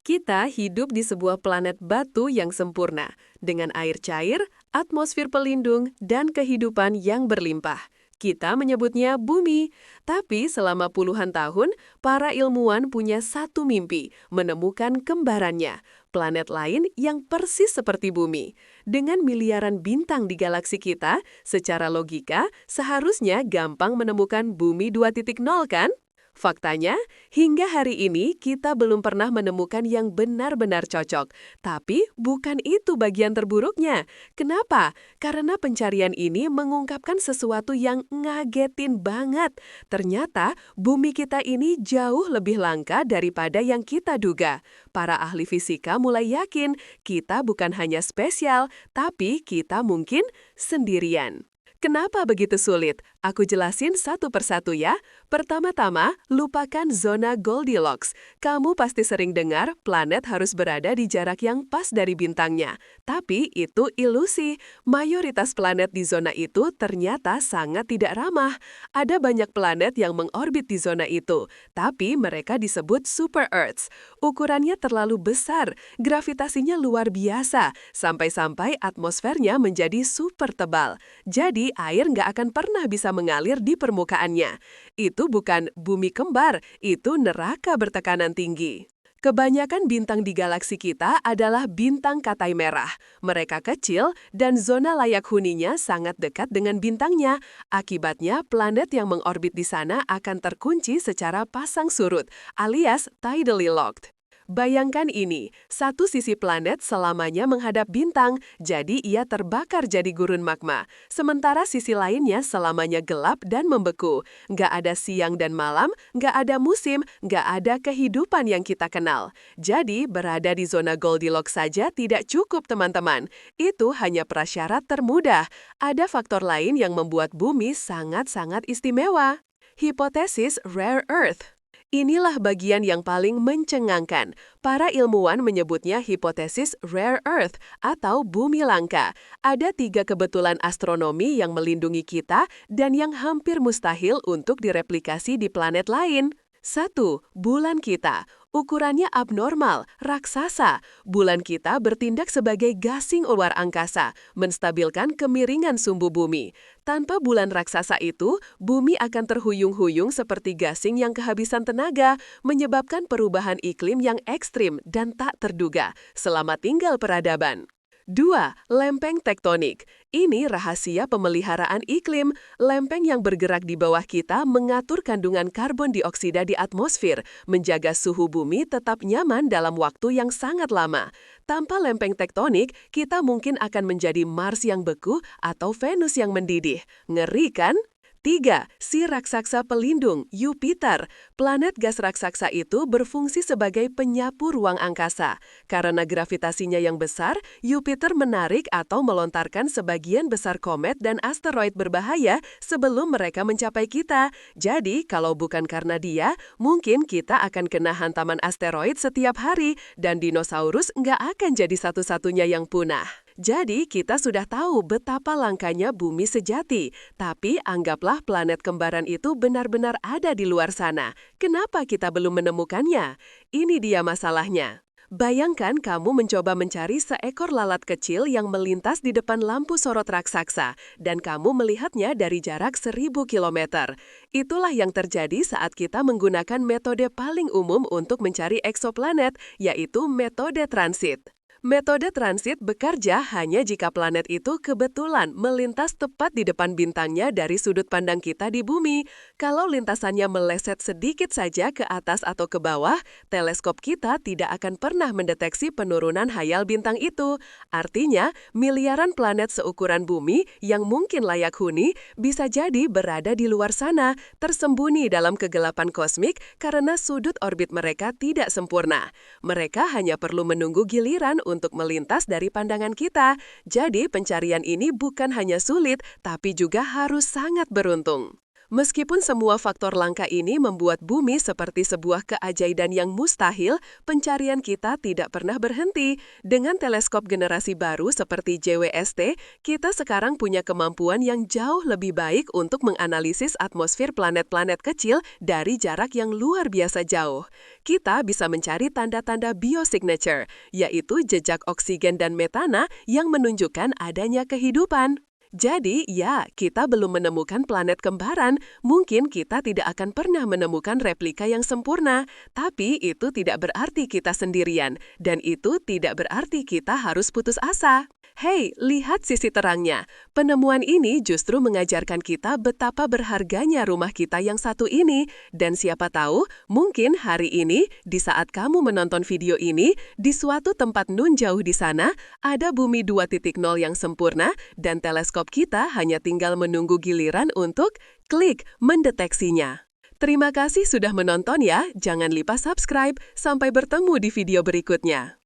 Kita hidup di sebuah planet batu yang sempurna, dengan air cair, atmosfer pelindung, dan kehidupan yang berlimpah. Kita menyebutnya bumi, tapi selama puluhan tahun, para ilmuwan punya satu mimpi, menemukan kembarannya, planet lain yang persis seperti bumi. Dengan miliaran bintang di galaksi kita, secara logika, seharusnya gampang menemukan bumi 2.0 kan? Faktanya, hingga hari ini kita belum pernah menemukan yang benar-benar cocok. Tapi bukan itu bagian terburuknya. Kenapa? Karena pencarian ini mengungkapkan sesuatu yang ngagetin banget. Ternyata bumi kita ini jauh lebih langka daripada yang kita duga. Para ahli fisika mulai yakin kita bukan hanya spesial, tapi kita mungkin sendirian. Kenapa begitu sulit? Aku jelasin satu persatu ya. Pertama-tama, lupakan zona Goldilocks. Kamu pasti sering dengar planet harus berada di jarak yang pas dari bintangnya. Tapi itu ilusi. Mayoritas planet di zona itu ternyata sangat tidak ramah. Ada banyak planet yang mengorbit di zona itu, tapi mereka disebut super Earths. Ukurannya terlalu besar, gravitasinya luar biasa, sampai-sampai atmosfernya menjadi super tebal. Jadi air nggak akan pernah bisa mengalir di permukaannya. Itu bukan bumi kembar, itu neraka bertekanan tinggi. Kebanyakan bintang di galaksi kita adalah bintang katai merah. Mereka kecil dan zona layak huninya sangat dekat dengan bintangnya. Akibatnya, planet yang mengorbit di sana akan terkunci secara pasang surut, alias tidally locked. Bayangkan ini, satu sisi planet selamanya menghadap bintang, jadi ia terbakar jadi gurun magma. Sementara sisi lainnya selamanya gelap dan membeku. Nggak ada siang dan malam, nggak ada musim, nggak ada kehidupan yang kita kenal. Jadi, berada di zona Goldilocks saja tidak cukup, teman-teman. Itu hanya prasyarat termudah. Ada faktor lain yang membuat bumi sangat-sangat istimewa. Hipotesis Rare Earth. Inilah bagian yang paling mencengangkan. Para ilmuwan menyebutnya hipotesis Rare Earth atau bumi langka. Ada 3 kebetulan astronomi yang melindungi kita dan yang hampir mustahil untuk direplikasi di planet lain. 1. Bulan kita. Ukurannya abnormal, raksasa. Bulan kita bertindak sebagai gasing luar angkasa, menstabilkan kemiringan sumbu bumi. Tanpa bulan raksasa itu, bumi akan terhuyung-huyung seperti gasing yang kehabisan tenaga, menyebabkan perubahan iklim yang ekstrim dan tak terduga. Selamat tinggal peradaban. 2. Lempeng tektonik. Ini rahasia pemeliharaan iklim. Lempeng yang bergerak di bawah kita mengatur kandungan karbon dioksida di atmosfer, menjaga suhu bumi tetap nyaman dalam waktu yang sangat lama. Tanpa lempeng tektonik, kita mungkin akan menjadi Mars yang beku atau Venus yang mendidih. Ngeri kan? 3. Si raksasa pelindung, Jupiter. Planet gas raksasa itu berfungsi sebagai penyapu ruang angkasa. Karena gravitasinya yang besar, Jupiter menarik atau melontarkan sebagian besar komet dan asteroid berbahaya sebelum mereka mencapai kita. Jadi, kalau bukan karena dia, mungkin kita akan kena hantaman asteroid setiap hari dan dinosaurus nggak akan jadi satu-satunya yang punah. Jadi, kita sudah tahu betapa langkanya bumi sejati. Tapi, anggaplah planet kembaran itu benar-benar ada di luar sana. Kenapa kita belum menemukannya? Ini dia masalahnya. Bayangkan kamu mencoba mencari seekor lalat kecil yang melintas di depan lampu sorot raksasa, dan kamu melihatnya dari jarak 1000 km. Itulah yang terjadi saat kita menggunakan metode paling umum untuk mencari eksoplanet, yaitu metode transit. Metode transit bekerja hanya jika planet itu kebetulan melintas tepat di depan bintangnya dari sudut pandang kita di bumi. Kalau lintasannya meleset sedikit saja ke atas atau ke bawah, teleskop kita tidak akan pernah mendeteksi penurunan hayal bintang itu. Artinya, miliaran planet seukuran bumi yang mungkin layak huni bisa jadi berada di luar sana, tersembunyi dalam kegelapan kosmik karena sudut orbit mereka tidak sempurna. Mereka hanya perlu menunggu giliran untuk melintas dari pandangan kita. Jadi pencarian ini bukan hanya sulit, tapi juga harus sangat beruntung. Meskipun semua faktor langka ini membuat bumi seperti sebuah keajaiban yang mustahil, pencarian kita tidak pernah berhenti. Dengan teleskop generasi baru seperti JWST, kita sekarang punya kemampuan yang jauh lebih baik untuk menganalisis atmosfer planet-planet kecil dari jarak yang luar biasa jauh. Kita bisa mencari tanda-tanda biosignature, yaitu jejak oksigen dan metana yang menunjukkan adanya kehidupan. Jadi, ya, kita belum menemukan planet kembaran. Mungkin kita tidak akan pernah menemukan replika yang sempurna. Tapi itu tidak berarti kita sendirian. Dan itu tidak berarti kita harus putus asa. Hei, lihat sisi terangnya. Penemuan ini justru mengajarkan kita betapa berharganya rumah kita yang satu ini. Dan siapa tahu, mungkin hari ini, di saat kamu menonton video ini, di suatu tempat nun jauh di sana, ada bumi 2.0 yang sempurna, dan teleskop kita hanya tinggal menunggu giliran untuk klik mendeteksinya. Terima kasih sudah menonton ya, jangan lupa subscribe. Sampai bertemu di video berikutnya.